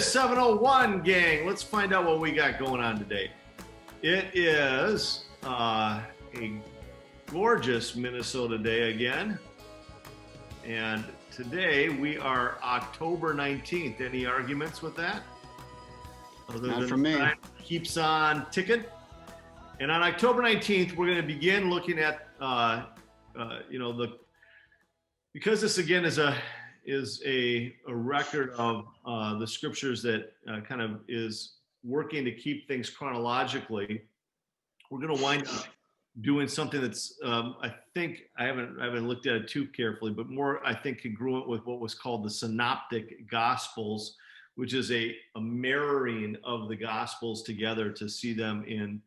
is 7:01, gang. Let's find out what we got going on today. It is a gorgeous Minnesota day again. And today we are October 19th. Any arguments with that? Not for me. Time keeps on ticking. And on October 19th, we're going to begin looking at, because this again is a record of the scriptures that kind of is working to keep things chronologically. We're going to wind up doing something that's I think I haven't looked at it too carefully, but more I think congruent with what was called the Synoptic Gospels, which is a mirroring of the Gospels together to see them in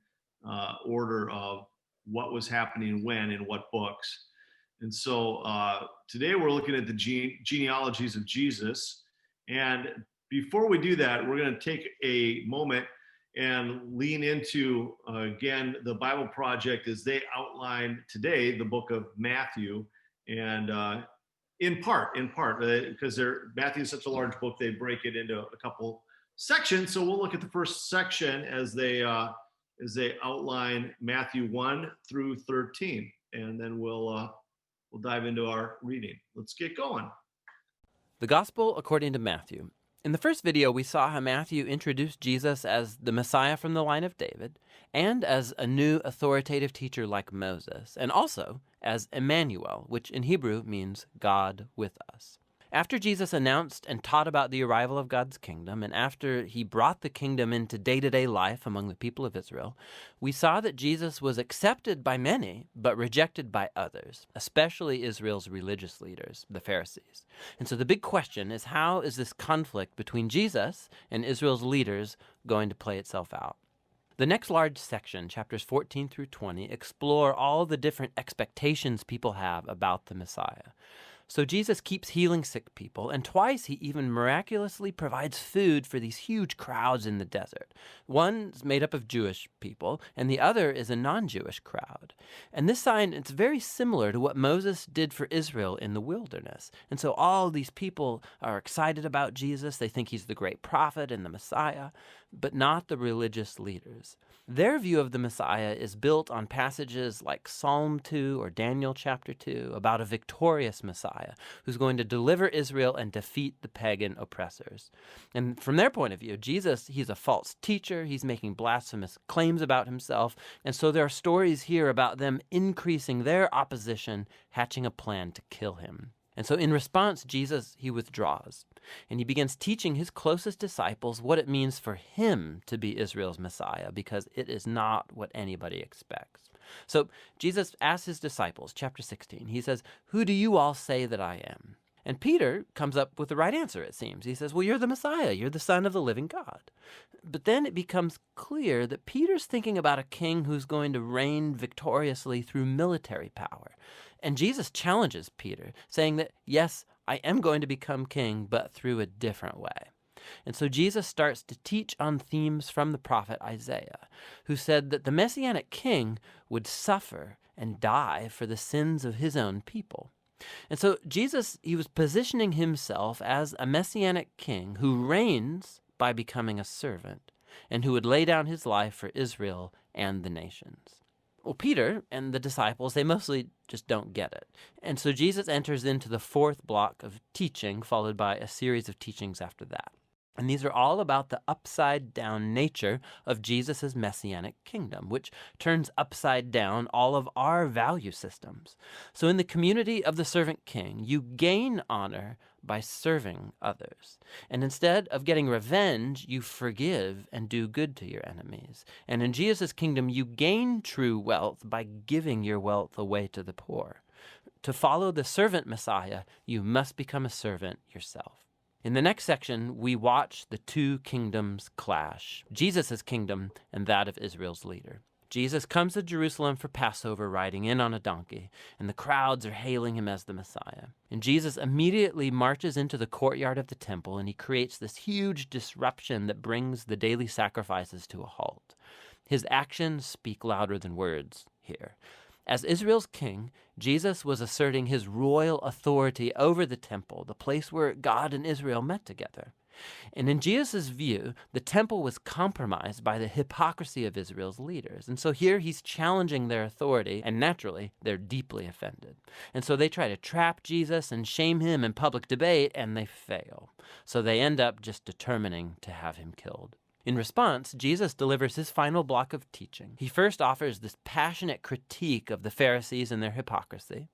order of what was happening when in what books. And so today we're looking at the genealogies of Jesus. And before we do that, we're going to take a moment and lean into, again, the Bible Project as they outline today the book of Matthew. And in part, because Matthew is such a large book, they break it into a couple sections. So we'll look at the first section as they outline Matthew 1 through 13. And then we'll dive into our reading. Let's get going. The Gospel according to Matthew. In the first video, we saw how Matthew introduced Jesus as the Messiah from the line of David, and as a new authoritative teacher like Moses, and also as Emmanuel, which in Hebrew means God with us. After Jesus announced and taught about the arrival of God's kingdom, and after he brought the kingdom into day-to-day life among the people of Israel, we saw that Jesus was accepted by many, but rejected by others, especially Israel's religious leaders, the Pharisees. And so the big question is, how is this conflict between Jesus and Israel's leaders going to play itself out? The next large section, chapters 14 through 20, explore all the different expectations people have about the Messiah. So Jesus keeps healing sick people, and twice he even miraculously provides food for these huge crowds in the desert. One's made up of Jewish people, and the other is a non-Jewish crowd. And this sign, it's very similar to what Moses did for Israel in the wilderness. And so all these people are excited about Jesus. They think he's the great prophet and the Messiah, but not the religious leaders. Their view of the Messiah is built on passages like Psalm 2 or Daniel chapter 2 about a victorious Messiah who's going to deliver Israel and defeat the pagan oppressors. And from their point of view, Jesus, he's a false teacher. He's making blasphemous claims about himself. And so there are stories here about them increasing their opposition, hatching a plan to kill him. And so in response, Jesus, he withdraws, and he begins teaching his closest disciples what it means for him to be Israel's Messiah, because it is not what anybody expects. So Jesus asks his disciples, chapter 16, he says, "Who do you all say that I am?" And Peter comes up with the right answer, it seems. He says, "Well, you're the Messiah. You're the Son of the living God." But then it becomes clear that Peter's thinking about a king who's going to reign victoriously through military power. And Jesus challenges Peter, saying that, yes, I am going to become king, but through a different way. And so Jesus starts to teach on themes from the prophet Isaiah, who said that the Messianic king would suffer and die for the sins of his own people. And so Jesus, he was positioning himself as a Messianic king who reigns by becoming a servant, and who would lay down his life for Israel and the nations. Well, Peter and the disciples, they mostly just don't get it. And so Jesus enters into the fourth block of teaching, followed by a series of teachings after that. And these are all about the upside-down nature of Jesus' messianic kingdom, which turns upside down all of our value systems. So in the community of the servant king, you gain honor by serving others. And instead of getting revenge, you forgive and do good to your enemies. And in Jesus' kingdom, you gain true wealth by giving your wealth away to the poor. To follow the servant Messiah, you must become a servant yourself. In the next section, we watch the two kingdoms clash, Jesus' kingdom and that of Israel's leader. Jesus comes to Jerusalem for Passover riding in on a donkey, and the crowds are hailing him as the Messiah. And Jesus immediately marches into the courtyard of the temple, and he creates this huge disruption that brings the daily sacrifices to a halt. His actions speak louder than words here. As Israel's king, Jesus was asserting his royal authority over the temple, the place where God and Israel met together. And in Jesus' view, the temple was compromised by the hypocrisy of Israel's leaders. And so here he's challenging their authority, and naturally, they're deeply offended. And so they try to trap Jesus and shame him in public debate, and they fail. So they end up just determining to have him killed. In response, Jesus delivers his final block of teaching. He first offers this passionate critique of the Pharisees and their hypocrisy,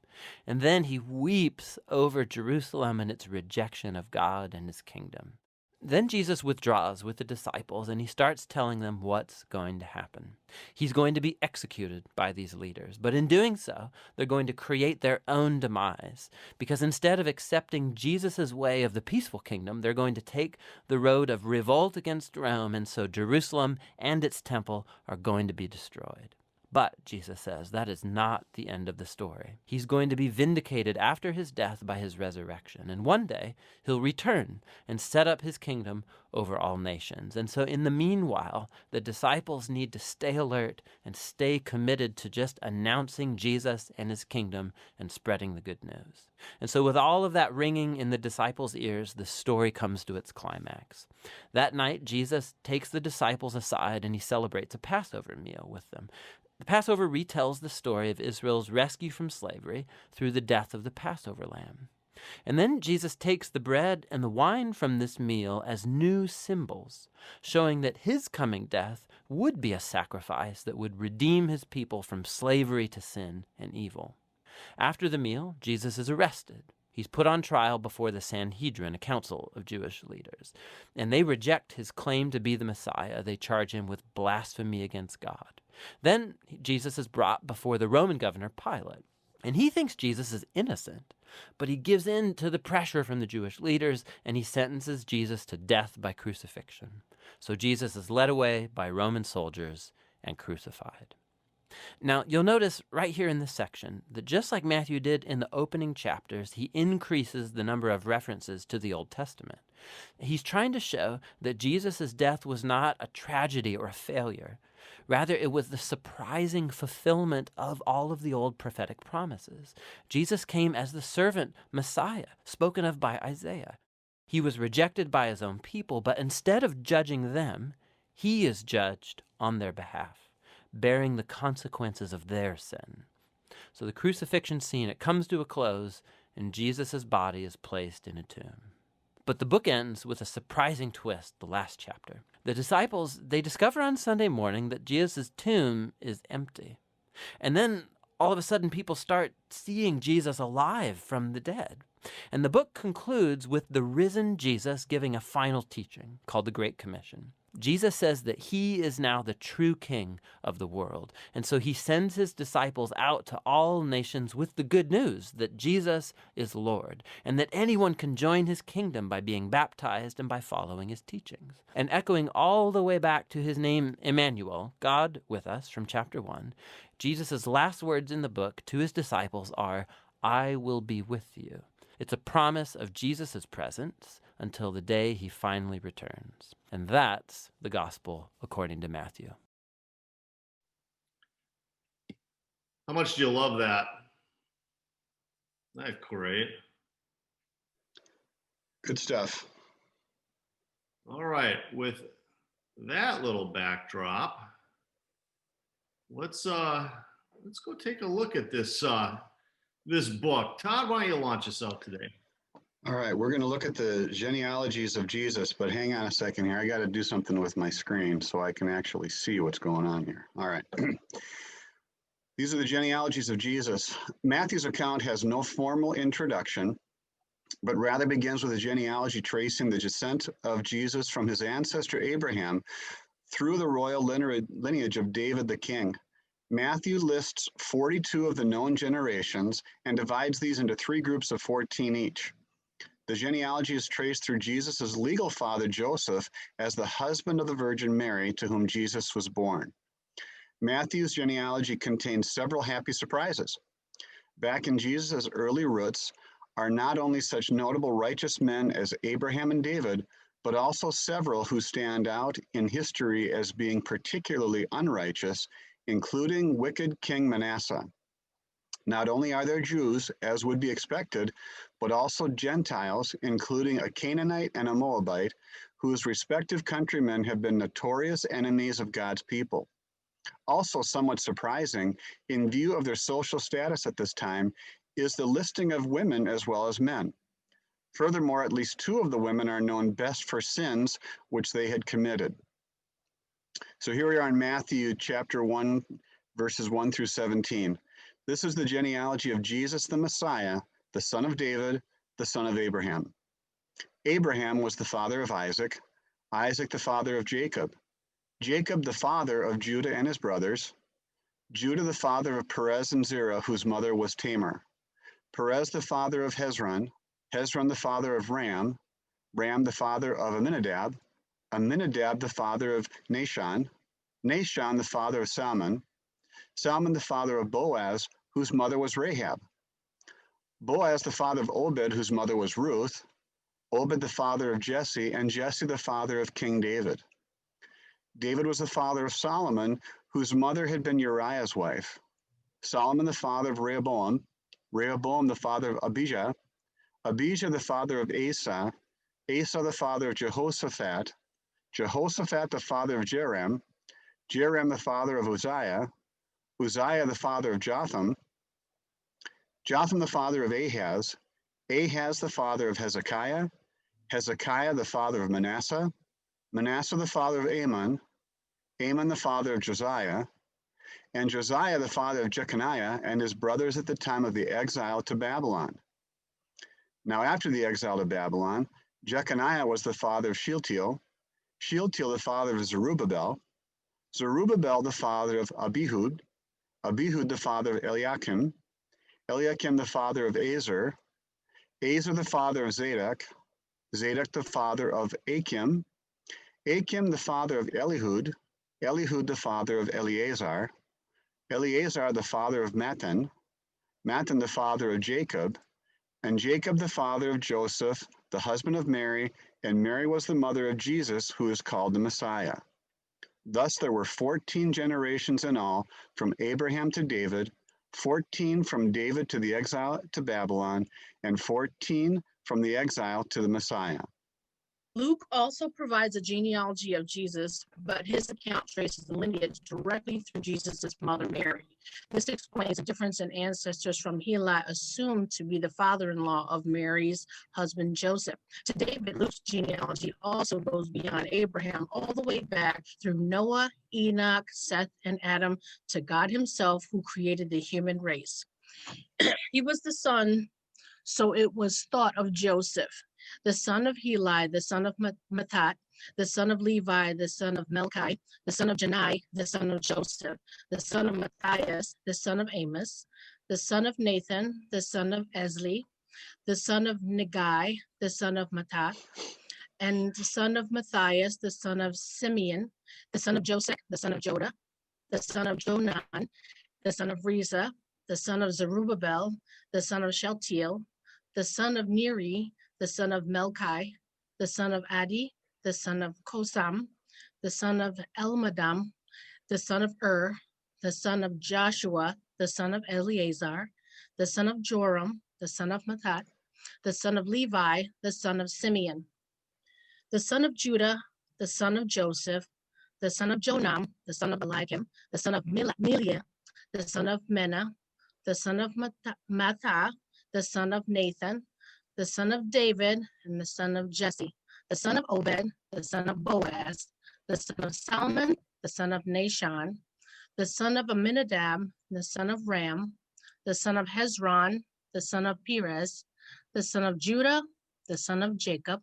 and then he weeps over Jerusalem and its rejection of God and his kingdom. Then Jesus withdraws with the disciples and he starts telling them what's going to happen. He's going to be executed by these leaders, but in doing so, they're going to create their own demise, because instead of accepting Jesus' way of the peaceful kingdom, they're going to take the road of revolt against Rome, and so Jerusalem and its temple are going to be destroyed. But, Jesus says, that is not the end of the story. He's going to be vindicated after his death by his resurrection. And one day, he'll return and set up his kingdom over all nations. And so in the meanwhile, the disciples need to stay alert and stay committed to just announcing Jesus and his kingdom and spreading the good news. And so with all of that ringing in the disciples' ears, the story comes to its climax. That night, Jesus takes the disciples aside and he celebrates a Passover meal with them. The Passover retells the story of Israel's rescue from slavery through the death of the Passover lamb. And then Jesus takes the bread and the wine from this meal as new symbols, showing that his coming death would be a sacrifice that would redeem his people from slavery to sin and evil. After the meal, Jesus is arrested. He's put on trial before the Sanhedrin, a council of Jewish leaders, and they reject his claim to be the Messiah. They charge him with blasphemy against God. Then Jesus is brought before the Roman governor Pilate, and he thinks Jesus is innocent, but he gives in to the pressure from the Jewish leaders, and he sentences Jesus to death by crucifixion. So Jesus is led away by Roman soldiers and crucified. Now, you'll notice right here in this section that just like Matthew did in the opening chapters, he increases the number of references to the Old Testament. He's trying to show that Jesus' death was not a tragedy or a failure. Rather, it was the surprising fulfillment of all of the old prophetic promises. Jesus came as the servant Messiah, spoken of by Isaiah. He was rejected by his own people, but instead of judging them, he is judged on their behalf, bearing the consequences of their sin. So the crucifixion scene, it comes to a close, and Jesus' body is placed in a tomb. But the book ends with a surprising twist, the last chapter. The disciples, they discover on Sunday morning that Jesus' tomb is empty. And then all of a sudden people start seeing Jesus alive from the dead. And the book concludes with the risen Jesus giving a final teaching called the Great Commission. Jesus says that he is now the true king of the world. And so he sends his disciples out to all nations with the good news that Jesus is Lord and that anyone can join his kingdom by being baptized and by following his teachings. And echoing all the way back to his name, Emmanuel, God with us, from chapter 1, Jesus' last words in the book to his disciples are, "I will be with you." It's a promise of Jesus' presence until the day he finally returns. And that's the gospel according to Matthew. How much do you love that? That's great. Good stuff. All right, with that little backdrop, let's go take a look at this this book. Todd, why don't you launch us out today? All right, we're going to look at the genealogies of Jesus, but hang on a second here. I got to do something with my screen so I can actually see what's going on here. All right. These are the genealogies of Jesus. Matthew's account has no formal introduction, but rather begins with a genealogy tracing the descent of Jesus from his ancestor Abraham through the royal lineage of David the king. Matthew lists 42 of the known generations and divides these into 3 groups of 14 each. The genealogy is traced through Jesus' legal father, Joseph, as the husband of the Virgin Mary, to whom Jesus was born. Matthew's genealogy contains several happy surprises. Back in Jesus' early roots are not only such notable righteous men as Abraham and David, but also several who stand out in history as being particularly unrighteous, including wicked King Manasseh. Not only are there Jews, as would be expected, but also Gentiles, including a Canaanite and a Moabite, whose respective countrymen have been notorious enemies of God's people. Also somewhat surprising, in view of their social status at this time, is the listing of women as well as men. Furthermore, at least 2 of the women are known best for sins which they had committed. So here we are in Matthew chapter 1, verses 1 through 17. This is the genealogy of Jesus the Messiah, the son of David, the son of Abraham. Abraham was the father of Isaac, Isaac the father of Jacob, Jacob the father of Judah and his brothers, Judah the father of Perez and Zerah, whose mother was Tamar, Perez the father of Hezron, Hezron the father of Ram, Ram the father of Amminadab, Amminadab the father of Nahshon, Nahshon the father of Salmon, Salmon the father of Boaz, whose mother was Rahab, Boaz the father of Obed, whose mother was Ruth, Obed the father of Jesse, and Jesse the father of King David. David was the father of Solomon, whose mother had been Uriah's wife. Solomon the father of Rehoboam, Rehoboam the father of Abijah, Abijah the father of Asa, Asa the father of Jehoshaphat, Jehoshaphat the father of Jeram, Jeram the father of Uzziah, Uzziah the father of Jotham, Jotham the father of Ahaz, Ahaz the father of Hezekiah, Hezekiah the father of Manasseh, Manasseh the father of Amon, Amon the father of Josiah, and Josiah the father of Jeconiah and his brothers at the time of the exile to Babylon. Now after the exile to Babylon, Jeconiah was the father of Shealtiel, Shealtiel the father of Zerubbabel, Zerubbabel the father of Abihud, Abihud the father of Eliakim, Eliakim the father of Azar, Azar the father of Zadok, Zadok the father of Achim, Achim the father of Elihud, Elihud the father of Eleazar, Eleazar the father of Mattan, Mattan the father of Jacob, and Jacob the father of Joseph, the husband of Mary, and Mary was the mother of Jesus, who is called the Messiah. Thus there were 14 generations in all, from Abraham to David, 14 from David to the exile to Babylon, and 14 from the exile to the Messiah. Luke also provides a genealogy of Jesus, but his account traces the lineage directly through Jesus' mother Mary. This explains the difference in ancestors from Heli, assumed to be the father-in-law of Mary's husband Joseph. To David, Luke's genealogy also goes beyond Abraham, all the way back through Noah, Enoch, Seth, and Adam to God himself, who created the human race. He was the son, so it was thought, of Joseph, the son of Heli, the son of Mattat, the son of Levi, the son of Melchi, the son of Janai, the son of Joseph, the son of Matthias, the son of Amos, the son of Nathan, the son of Esli, the son of Negai, the son of Mattat, and the son of Matthias, the son of Simeon, the son of Joseph, the son of Joda, the son of Jonan, the son of Reza, the son of Zerubbabel, the son of Shealtiel, the son of Neri, the son of Melchi, the son of Adi, the son of Kosam, the son of Elmadam, the son of the son of Joshua, the son of Eleazar, the son of Joram, the son of Mattat, the son of Levi, the son of Simeon, the son of Judah, the son of Joseph, the son of Jonam, the son of Eliakim, the son of Meliah, the son of Menah, the son of Mattah, the son of Nathan, the son of David, and the son of Jesse, the son of Obed, the son of Boaz, the son of Salmon, the son of Nahshon, the son of Amminadab, the son of Ram, the son of Hezron, the son of Perez, the son of Judah, the son of Jacob,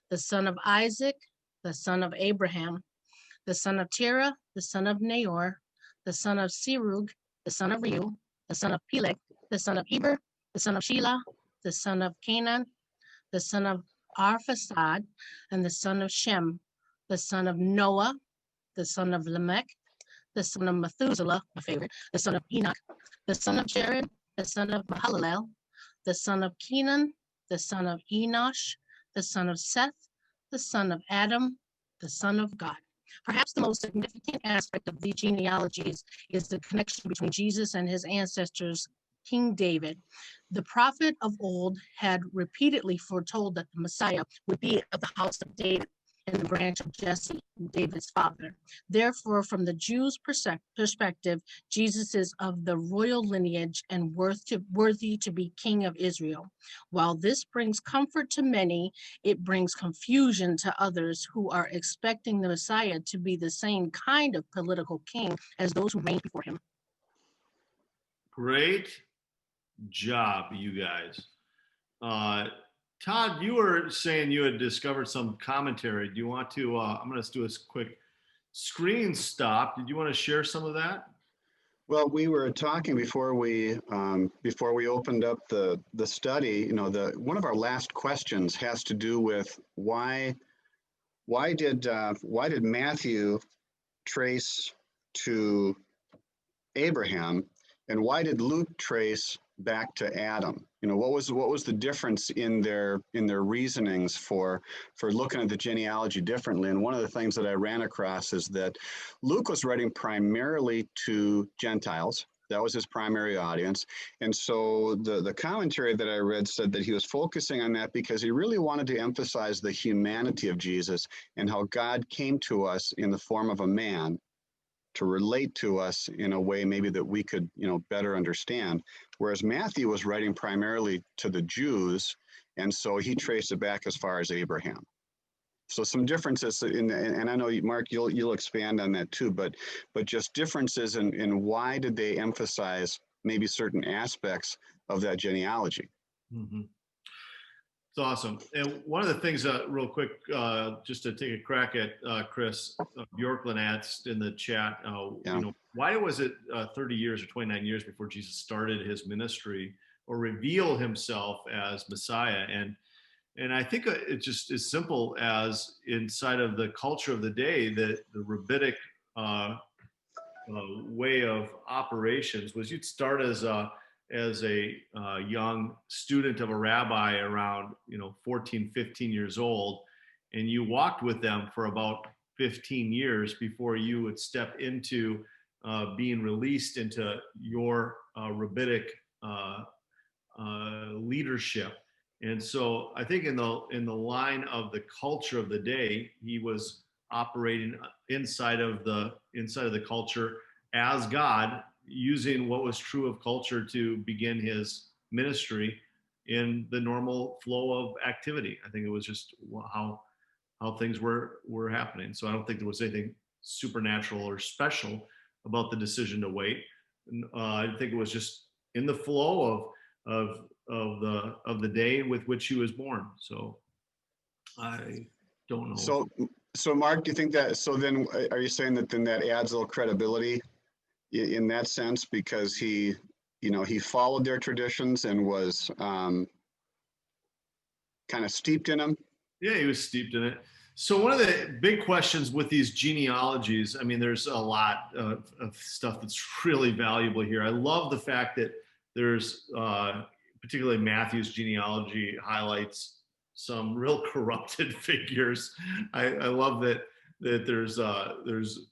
the son of Isaac, the son of Abraham, the son of Terah, the son of Nahor, the son of Serug, the son of Reu, the son of Peleg, the son of Eber, the son of Shelah, the son of Canaan, the son of Arphaxad, and the son of Shem, the son of Noah, the son of Lamech, the son of Methuselah, my favorite, the son of Enoch, the son of Jared, the son of Mahalalel, the son of Kenan, the son of Enosh, the son of Seth, the son of Adam, the son of God. Perhaps the most significant aspect of these genealogies is the connection between Jesus and his ancestors King David. The prophet of old had repeatedly foretold that the Messiah would be of the house of David and the branch of Jesse, David's father. Therefore, from the Jews' perspective, Jesus is of the royal lineage and worthy to be king of Israel. While this brings comfort to many, it brings confusion to others who are expecting the Messiah to be the same kind of political king as those who reigned before him. Great job, you guys. Todd, you were saying you had discovered some commentary. Do you want to, I'm going to do a quick screen stop. Did you want to share some of that? Well, we were talking before we opened up the study. You know, one of our last questions has to do with why did Matthew trace to Abraham, and why did Luke trace back to Adam? You know, what was the difference in their reasonings for looking at the genealogy differently? And one of the things that I ran across is that Luke was writing primarily to Gentiles. That was his primary audience. And so the commentary that I read said that he was focusing on that because he really wanted to emphasize the humanity of Jesus and how God came to us in the form of a man to relate to us in a way maybe that we could, you know, better understand. Whereas Matthew was writing primarily to the Jews, and so he traced it back as far as Abraham. So some differences and I know Mark, you'll expand on that too, but just differences in why did they emphasize maybe certain aspects of that genealogy. Mm-hmm. It's awesome. And one of the things, real quick, just to take a crack at Chris, Bjorklund asked in the chat, you know, why was it 30 years or 29 years before Jesus started his ministry or revealed himself as Messiah? And I think it's just as simple as inside of the culture of the day, that the rabbinic way of operations was you'd start as a young student of a rabbi around, you know, 14, 15 years old, and you walked with them for about 15 years before you would step into being released into your rabbinic leadership. And so I think in the line of the culture of the day, he was operating inside of the culture as God, using what was true of culture to begin his ministry in the normal flow of activity. I think it was just how things were happening. So I don't think there was anything supernatural or special about the decision to wait. I think it was just in the flow of the day with which he was born. So I don't know. So Mark, do you think that, so then are you saying that then that adds a little credibility in that sense, because he, you know, he followed their traditions and was kind of steeped in them? Yeah, he was steeped in it. So one of the big questions with these genealogies, I mean, there's a lot of stuff that's really valuable here. I love the fact that there's, particularly Matthew's genealogy highlights some real corrupted figures. I love that there's the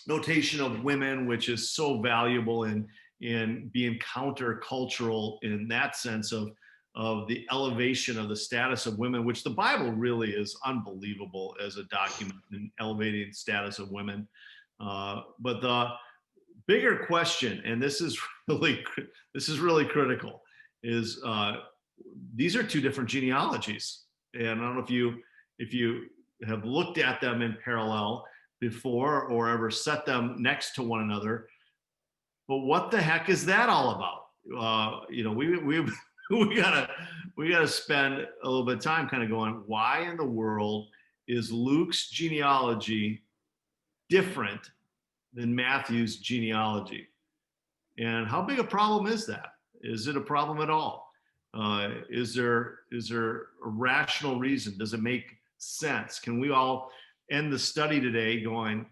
notation of women, which is so valuable in being countercultural in that sense of the elevation of the status of women, which the Bible really is unbelievable as a document in elevating status of women. But the bigger question, and this is really critical, is these are two different genealogies. And I don't know if you have looked at them in parallel before or ever set them next to one another. But what the heck is that all about? You know, we gotta spend a little bit of time kind of going, why in the world is Luke's genealogy different than Matthew's genealogy? And how big a problem is that? Is it a problem at all? Is there a rational reason? Does it make sense? Can we all end the study today going,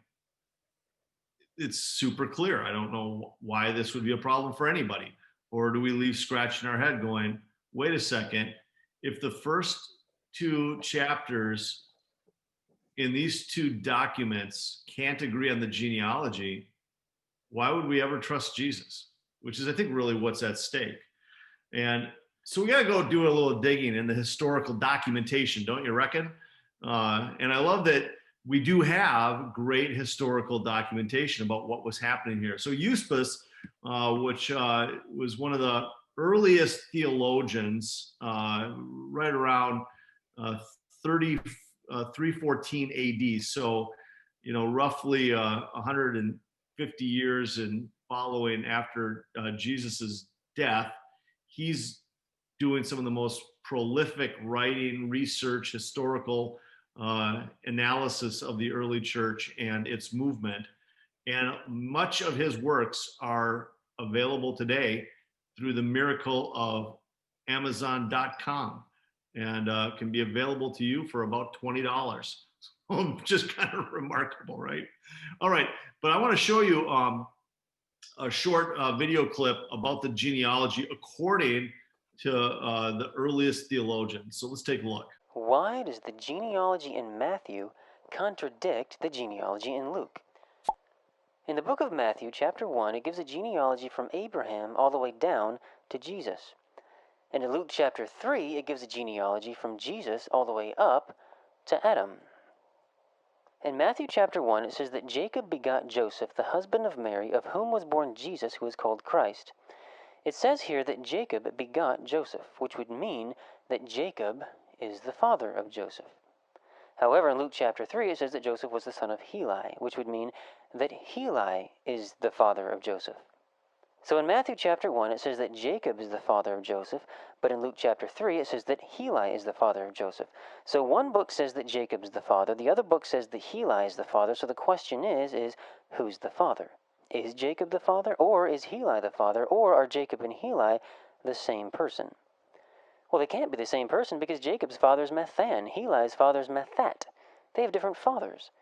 it's super clear, I don't know why this would be a problem for anybody? Or do we leave scratching our head going, wait a second, if the first two chapters in these two documents can't agree on the genealogy, why would we ever trust Jesus? which is, I think, really what's at stake. And so we got to go do a little digging in the historical documentation, don't you reckon? And I love that we do have great historical documentation about what was happening here. So Eusebius, which was one of the earliest theologians, right around 314 AD. So, roughly 150 years and following after Jesus's death, he's doing some of the most prolific writing, research, historical analysis of the early church and its movement. And much of his works are available today through the miracle of Amazon.com, and can be available to you for about $20. Just kind of remarkable, right? All right, but I want to show you a short video clip about the genealogy according to the earliest theologians. So let's take a look. Why does the genealogy in Matthew contradict the genealogy in Luke? In the book of Matthew, chapter 1, it gives a genealogy from Abraham all the way down to Jesus. And in Luke chapter 3, it gives a genealogy from Jesus all the way up to Adam. In Matthew chapter 1, it says that Jacob begot Joseph, the husband of Mary, of whom was born Jesus, who is called Christ. It says here that Jacob begot Joseph, which would mean that Jacob is the father of Joseph. However, in Luke chapter 3, it says that Joseph was the son of Heli, which would mean that Heli is the father of Joseph. So in Matthew chapter 1, it says that Jacob is the father of Joseph, but in Luke chapter 3, it says that Heli is the father of Joseph. So one book says that Jacob is the father, the other book says that Heli is the father, so the question is who's the father? Is Jacob the father, or is Heli the father, or are Jacob and Heli the same person? Well, they can't be the same person because Jacob's father is Methan, Heli's father is Methat. They have different fathers.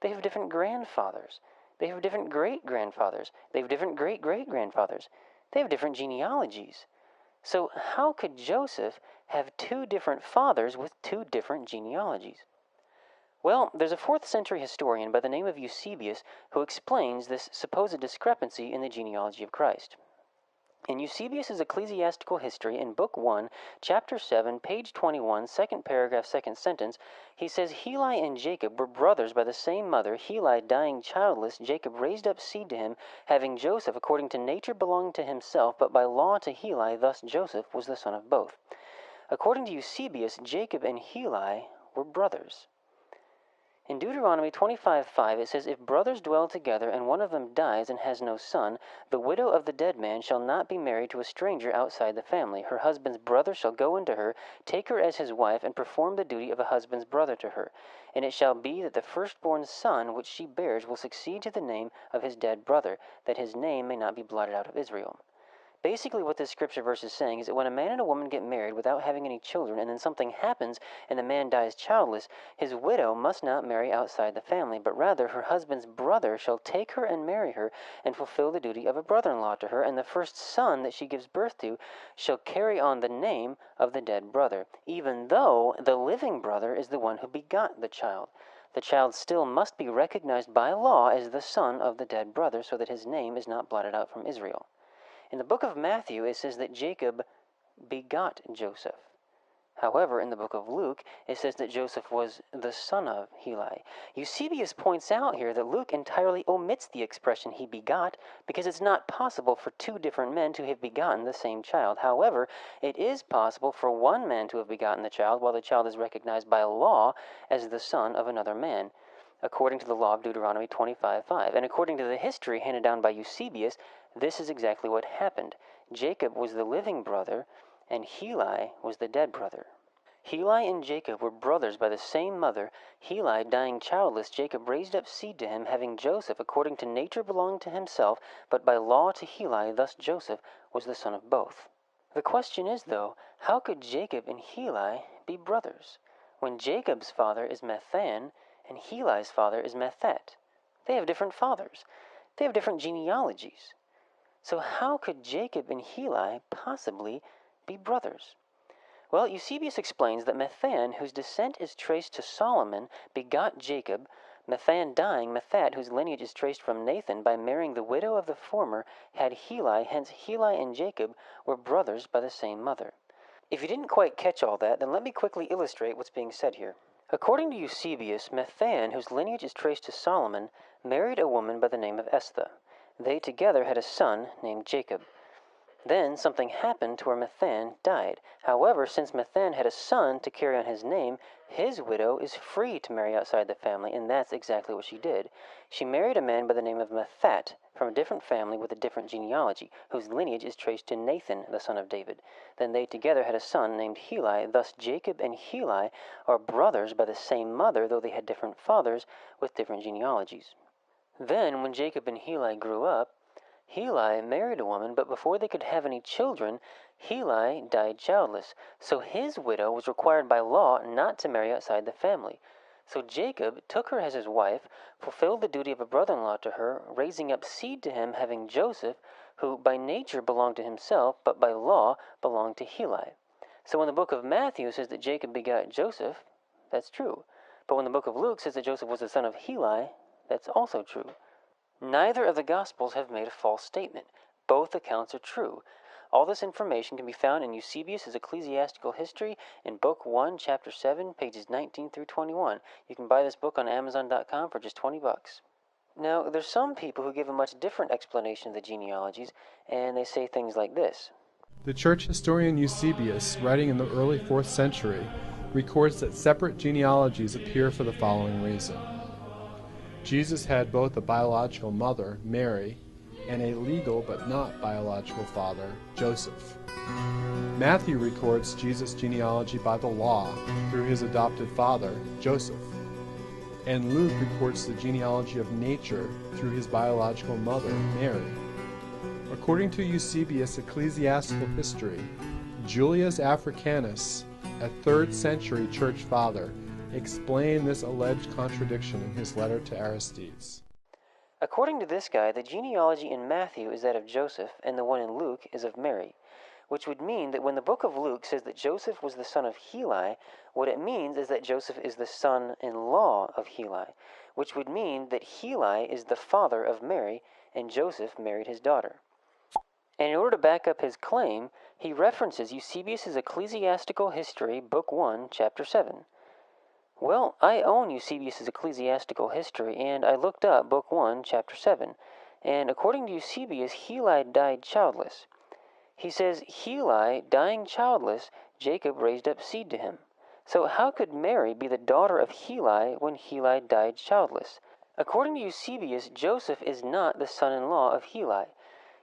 They have different grandfathers. They have different great-grandfathers. They have different great-great-grandfathers. They have different genealogies. So how could Joseph have two different fathers with two different genealogies? Well, there's a 4th century historian by the name of Eusebius who explains this supposed discrepancy in the genealogy of Christ. In Eusebius's Ecclesiastical History, in Book 1, Chapter 7, page 21, second paragraph, second sentence, he says, Heli and Jacob were brothers by the same mother. Heli, dying childless, Jacob raised up seed to him, having Joseph according to nature belonging to himself, but by law to Heli, thus Joseph was the son of both. According to Eusebius, Jacob and Heli were brothers. In Deuteronomy 25:5, it says, If brothers dwell together, and one of them dies and has no son, the widow of the dead man shall not be married to a stranger outside the family. Her husband's brother shall go into her, take her as his wife, and perform the duty of a husband's brother to her. And it shall be that the firstborn son which she bears will succeed to the name of his dead brother, that his name may not be blotted out of Israel. Basically, what this scripture verse is saying is that when a man and a woman get married without having any children, and then something happens and the man dies childless, his widow must not marry outside the family, but rather her husband's brother shall take her and marry her and fulfill the duty of a brother-in-law to her, and the first son that she gives birth to shall carry on the name of the dead brother, even though the living brother is the one who begot the child. The child still must be recognized by law as the son of the dead brother, so that his name is not blotted out from Israel. In the book of Matthew, it says that Jacob begot Joseph. However, in the book of Luke, it says that Joseph was the son of Heli. Eusebius points out here that Luke entirely omits the expression he begot because it's not possible for two different men to have begotten the same child. However, it is possible for one man to have begotten the child while the child is recognized by law as the son of another man, according to the law of Deuteronomy 25:5. And according to the history handed down by Eusebius, this is exactly what happened. Jacob was the living brother, and Heli was the dead brother. Heli and Jacob were brothers by the same mother. Heli, dying childless, Jacob raised up seed to him, having Joseph according to nature belonging to himself, but by law to Heli, thus Joseph was the son of both. The question is, though, how could Jacob and Heli be brothers, when Jacob's father is Methan and Heli's father is Methet? They have different fathers. They have different genealogies. So how could Jacob and Heli possibly be brothers? Well, Eusebius explains that Methan, whose descent is traced to Solomon, begot Jacob, Methan dying, Methat, whose lineage is traced from Nathan, by marrying the widow of the former, had Heli, hence Heli and Jacob were brothers by the same mother. If you didn't quite catch all that, then let me quickly illustrate what's being said here. According to Eusebius, Methan, whose lineage is traced to Solomon, married a woman by the name of Esther. They together had a son named Jacob. Then something happened to where Methan died. However, since Methan had a son to carry on his name, his widow is free to marry outside the family, and that's exactly what she did. She married a man by the name of Methat, from a different family with a different genealogy, whose lineage is traced to Nathan, the son of David. Then they together had a son named Heli. Thus Jacob and Heli are brothers by the same mother, though they had different fathers with different genealogies. Then, when Jacob and Heli grew up, Heli married a woman, but before they could have any children, Heli died childless. So his widow was required by law not to marry outside the family. So Jacob took her as his wife, fulfilled the duty of a brother-in-law to her, raising up seed to him, having Joseph, who by nature belonged to himself, but by law belonged to Heli. So when the book of Matthew says that Jacob begot Joseph, that's true. But when the book of Luke says that Joseph was the son of Heli, that's also true. Neither of the Gospels have made a false statement. Both accounts are true. All this information can be found in Eusebius' Ecclesiastical History in Book 1, Chapter 7, pages 19 through 21. You can buy this book on Amazon.com for just $20. Now, there's some people who give a much different explanation of the genealogies, and they say things like this. The church historian Eusebius, writing in the early 4th century, records that separate genealogies appear for the following reason. Jesus had both a biological mother, Mary, and a legal but not biological father, Joseph. Matthew records Jesus' genealogy by the law through his adopted father, Joseph. And Luke records the genealogy of nature through his biological mother, Mary. According to Eusebius' Ecclesiastical History, Julius Africanus, a 3rd century church father, explained this alleged contradiction in his letter to Aristides. According to this guy, the genealogy in Matthew is that of Joseph, and the one in Luke is of Mary, which would mean that when the book of Luke says that Joseph was the son of Heli, what it means is that Joseph is the son-in-law of Heli, which would mean that Heli is the father of Mary, and Joseph married his daughter. And in order to back up his claim, he references Eusebius' Ecclesiastical History, Book 1, Chapter 7. Well, I own Eusebius' Ecclesiastical History, and I looked up Book 1, Chapter 7, and according to Eusebius, Heli died childless. He says, Heli, dying childless, Jacob raised up seed to him. So how could Mary be the daughter of Heli when Heli died childless? According to Eusebius, Joseph is not the son-in-law of Heli.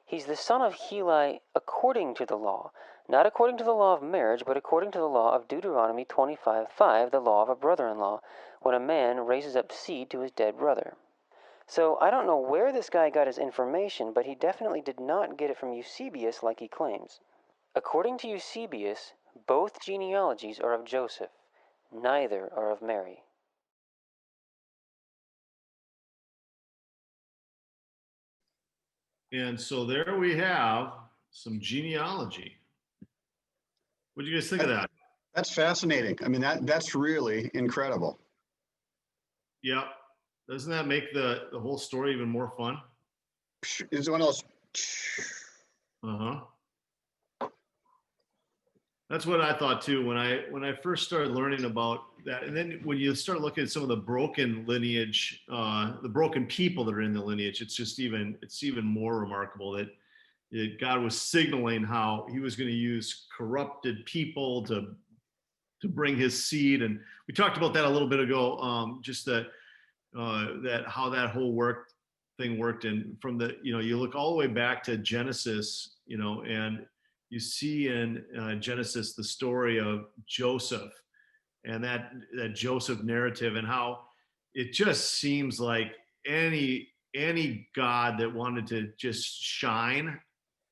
He's the son of Heli according to the law, not according to the law of marriage, but according to the law of Deuteronomy 25:5, the law of a brother-in-law, when a man raises up seed to his dead brother. So I don't know where this guy got his information, but he definitely did not get it from Eusebius like he claims. According to Eusebius, both genealogies are of Joseph, neither are of Mary. And so there we have some genealogy. What do you guys think of that? That's fascinating. I mean, that's really incredible. Yeah. Doesn't that make the whole story even more fun? Is one of those. Uh-huh. That's what I thought too when I first started learning about that. And then when you start looking at some of the broken lineage, the broken people that are in the lineage, it's even more remarkable that God was signaling how he was going to use corrupted people to bring his seed. And we talked about that a little bit ago, just that how that whole thing worked. And from you look all the way back to Genesis, and you see in Genesis the story of Joseph and that Joseph narrative, and how it just seems like any God that wanted to just shine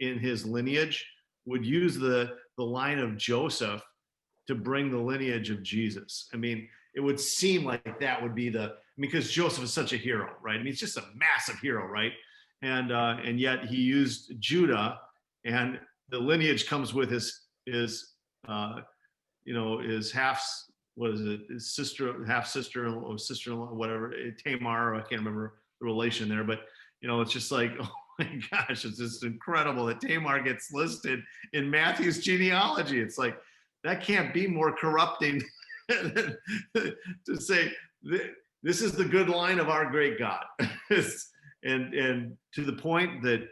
in his lineage would use the line of Joseph to bring the lineage of Jesus. I mean, it would seem like that would be because Joseph is such a hero, right? I mean, he's just a massive hero, right? And yet he used Judah, and the lineage comes with his half, what is it, his sister, half sister or sister-in-law, whatever, Tamar, I can't remember the relation there, but it's just like, oh my gosh, it's just incredible that Tamar gets listed in Matthew's genealogy. It's like, that can't be more corrupting to say this is the good line of our great God. and to the point that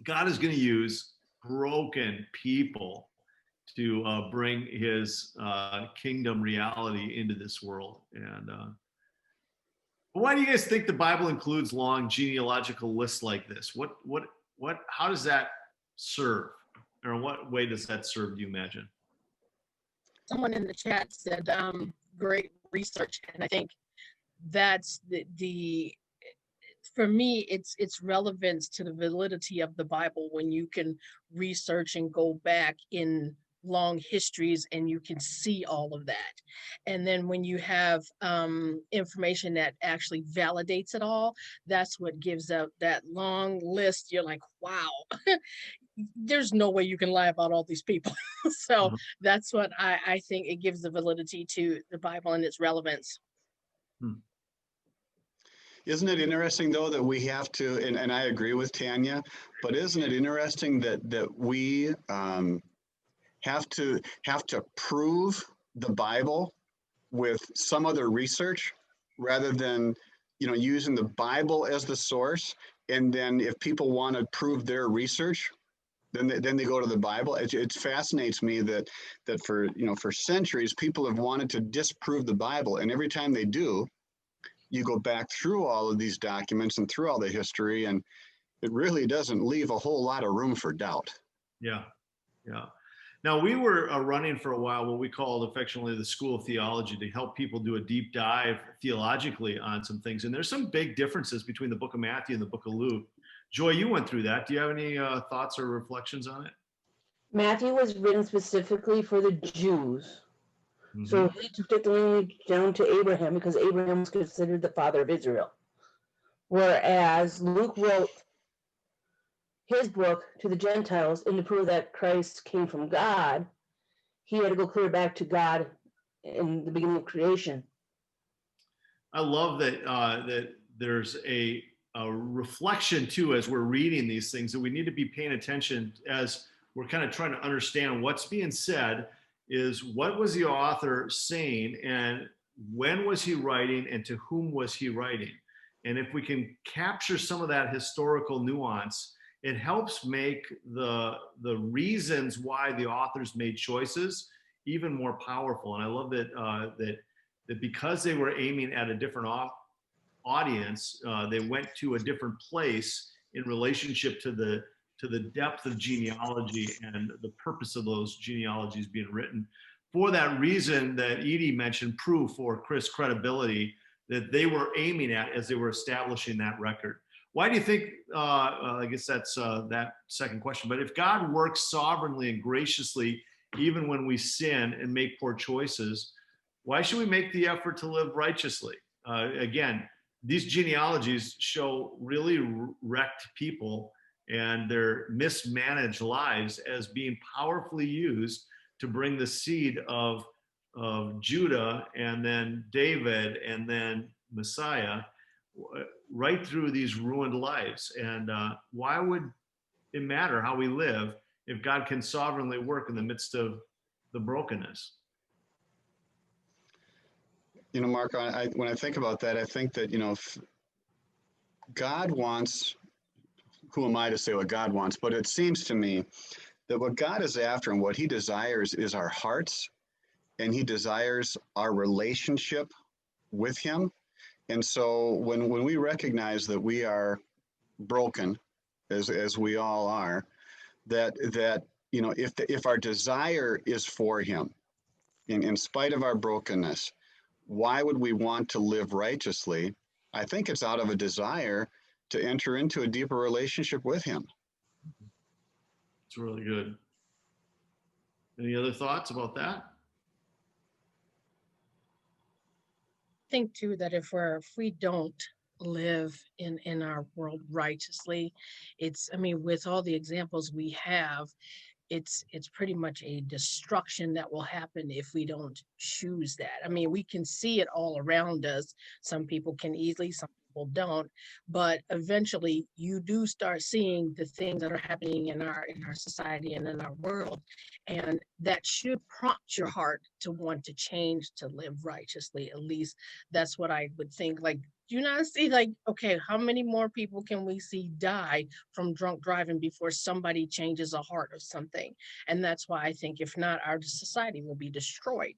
God is going to use broken people to bring his kingdom reality into this world. And why do you guys think the Bible includes long genealogical lists like this? How does that serve? Or in what way does that serve, do you imagine? Someone in the chat said, great research. And I think that's the for me, it's relevance to the validity of the Bible when you can research and go back in long histories and you can see all of that. And then when you have information that actually validates it all, that's what gives out that long list. You're like, wow, there's no way you can lie about all these people. So that's what I think it gives the validity to the Bible and its relevance. Isn't it interesting, though, that we have to, and I agree with Tanya, but isn't it interesting that we have to prove the Bible with some other research rather than using the Bible as the source, and then if people want to prove their research, then they go to the Bible. It fascinates me that for centuries people have wanted to disprove the Bible, and every time they do, you go back through all of these documents and through all the history, and it really doesn't leave a whole lot of room for doubt. Yeah. Now, we were running for a while what we called affectionately the School of Theology to help people do a deep dive theologically on some things. And there's some big differences between the book of Matthew and the book of Luke. Joy, you went through that. Do you have any thoughts or reflections on it? Matthew was written specifically for the Jews. Mm-hmm. So he took the lineage down to Abraham because Abraham was considered the father of Israel. Whereas Luke wrote his book to the Gentiles, and to prove that Christ came from God, he had to go clear back to God in the beginning of creation. I love that that there's a reflection too as we're reading these things, that we need to be paying attention as we're kind of trying to understand what's being said. Is what was the author saying, and when was he writing, and to whom was he writing? And if we can capture some of that historical nuance, it helps make the reasons why the authors made choices even more powerful. And I love that that because they were aiming at a different audience, they went to a different place in relationship to the depth of genealogy and the purpose of those genealogies being written. For that reason that Edie mentioned, proof or Chris credibility that they were aiming at as they were establishing that record. Why do you think, I guess that's that second question, but if God works sovereignly and graciously, even when we sin and make poor choices, why should we make the effort to live righteously? Again, these genealogies show really wrecked people and their mismanaged lives as being powerfully used to bring the seed of Judah and then David and then Messiah right through these ruined lives. And why would it matter how we live if God can sovereignly work in the midst of the brokenness? Mark, when I think about that, I think that, if God wants, who am I to say what God wants? But it seems to me that what God is after and what he desires is our hearts, and he desires our relationship with him. And so when we recognize that we are broken, as we all are, that if our desire is for him, in spite of our brokenness, why would we want to live righteously? I think it's out of a desire to enter into a deeper relationship with him. It's really good. Any other thoughts about that? I think too that if we don't live in our world righteously, with all the examples we have, it's pretty much a destruction that will happen if we don't choose that. I mean, we can see it all around us. Some people can easily, some people don't, but eventually you do start seeing the things that are happening in our society and in our world, and that should prompt your heart to want to change, to live righteously. At least that's what I would think. Like, do you not see, like, okay, how many more people can we see die from drunk driving before somebody changes a heart or something? And that's why I think if not, our society will be destroyed.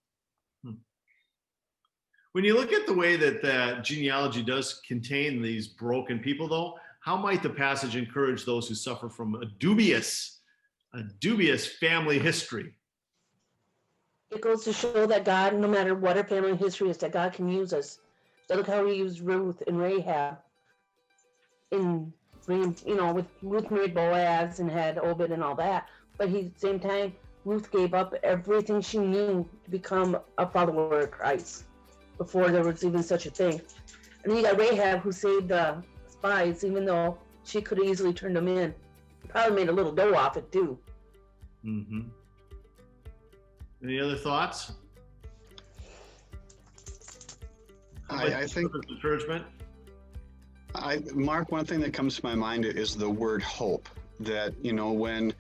When you look at the way that the genealogy does contain these broken people, though, how might the passage encourage those who suffer from a dubious family history? It goes to show that God, no matter what our family history is, that God can use us. So look how he used Ruth and Rahab with Ruth married Boaz and had Obed and all that. But at the same time, Ruth gave up everything she knew to become a follower of Christ before there was even such a thing. And then you got Rahab, who saved the spies, even though she could have easily turned them in. Probably made a little dough off it too. Mm-hmm. Any other thoughts? I think encouragement. Mark, one thing that comes to my mind is the word hope. That, you know, when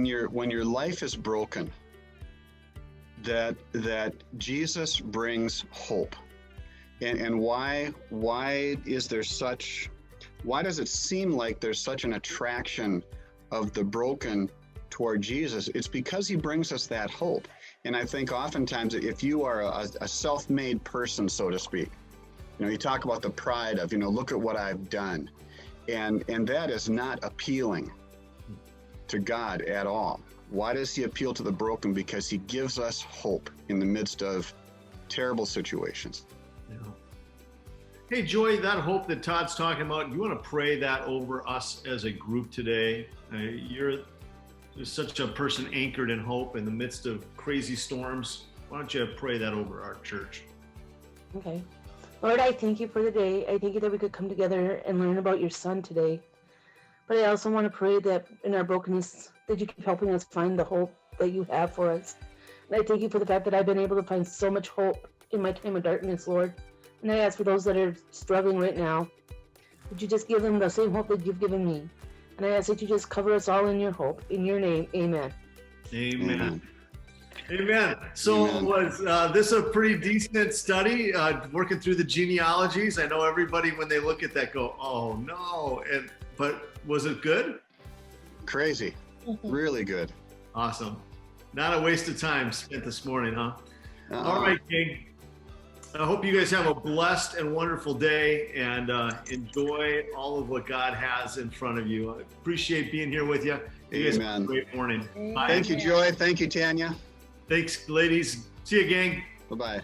your life is broken, that Jesus brings hope. And why does it seem like there's such an attraction of the broken toward Jesus? It's because he brings us that hope. And I think oftentimes if you are a self-made person, so to speak, you know, you talk about the pride of, you know, look at what I've done. And that is not appealing to God at all. Why does he appeal to the broken? Because he gives us hope in the midst of terrible situations. Yeah. Hey, Joy, that hope that Todd's talking about, you want to pray that over us as a group today? You're such a person anchored in hope in the midst of crazy storms. Why don't you pray that over our church? Okay. Lord, I thank you for the day. I thank you that we could come together and learn about your son today. But I also want to pray that in our brokenness, that you keep helping us find the hope that you have for us. And I thank you for the fact that I've been able to find so much hope in my time of darkness, Lord. And I ask for those that are struggling right now, would you just give them the same hope that you've given me? And I ask that you just cover us all in your hope. In your name, amen. Amen. Amen. So was this a pretty decent study, working through the genealogies? I know everybody, when they look at that, go, oh no. But was it good? Crazy. Really good. Awesome. Not a waste of time spent this morning, huh? All right, King. I hope you guys have a blessed and wonderful day and enjoy all of what God has in front of you. I appreciate being here with you. You guys have a great morning. Bye. Thank you, Joy. Thank you, Tanya. Thanks, ladies. See you, gang. Bye-bye.